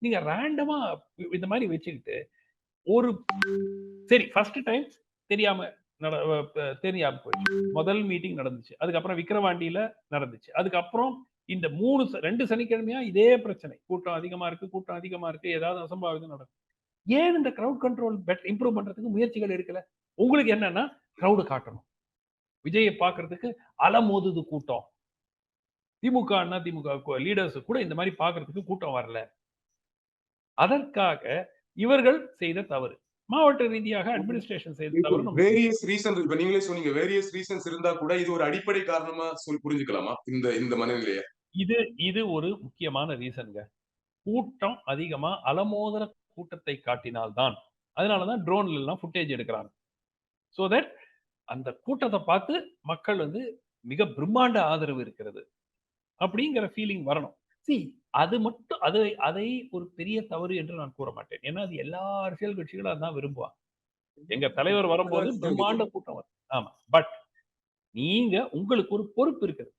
நீங்க ரேண்டமா இந்த மாதிரி வச்சுக்கிட்டு ஒரு சரி ஃபர்ஸ்ட் டைம் தெரியாம தெரியாம போயிடுச்சு. முதல் மீட்டிங் நடந்துச்சு. அதுக்கப்புறம் விக்கிரவாண்டியில நடந்துச்சு. அதுக்கப்புறம் இந்த 2 சனிக்கிழமையா இதே பிரச்சனை. கூட்டம் அதிகமா இருக்கு, கூட்டம் அதிகமா இருக்கு. ஏதாவது அசம்பாவிதம் நடக்கும். ஏன் இந்த கிரவுட் கண்ட்ரோல் இம்ப்ரூவ் பண்றதுக்கு முயற்சிகள் எடுக்கல? உங்களுக்கு என்னன்னா, கிரவுட் காட்டணும். விஜய பார்க்கறதுக்கு அலமோதுது கூட்டம். திமுக, அண்ணா திமுக லீடர்ஸ் கூட இந்த மாதிரி பார்க்கறதுக்கு கூட்டம் வரல. அதற்காக இவர்கள் செய்த தவறு. மாவட்ட ரீதியாக அட்மினிஸ்ட்ரேஷன் செய்த இப்போ தவறு நம்ம வேரியஸ் ரீசன் இப்ப நீங்களே சொன்னீங்க. வேரியஸ் ரீசன்ஸ் இருந்தா கூட இது ஒரு அடிப்படை காரணமா புரிஞ்சுக்கலாமா? இந்த இந்த மனநிலைய? இது இது ஒரு முக்கியமான ரீசன்ங்க. கூட்டம் அதிகமா அலமோதுற கூட்டத்தை காட்டினால் தான். அதனால தான் ட்ரோன்ல எல்லாம் ஃபுட்டேஜ் எடுக்குறாங்க. சோ தட் அந்த கூட்டத்த பார்த்து மக்கள் வந்து மிக பிரம்மாண்ட ஆதரவு இருக்கிறது. அப்படிங்கிற ஃபீலிங் வரணும். சி அது மட்டும் அதை ஒரு பெரிய தவறு என்று நான் கூற மாட்டேன். ஏன்னா, அது எல்லா அரசியல் கட்சிகளும் அதான் விரும்புவாங்க. எங்க தலைவர் வரும்போது அதான் பிரம்மாண்ட கூட்டம் வரும். ஆமா. பட் நீங்க உங்களுக்கு ஒரு பொறுப்பு இருக்குது.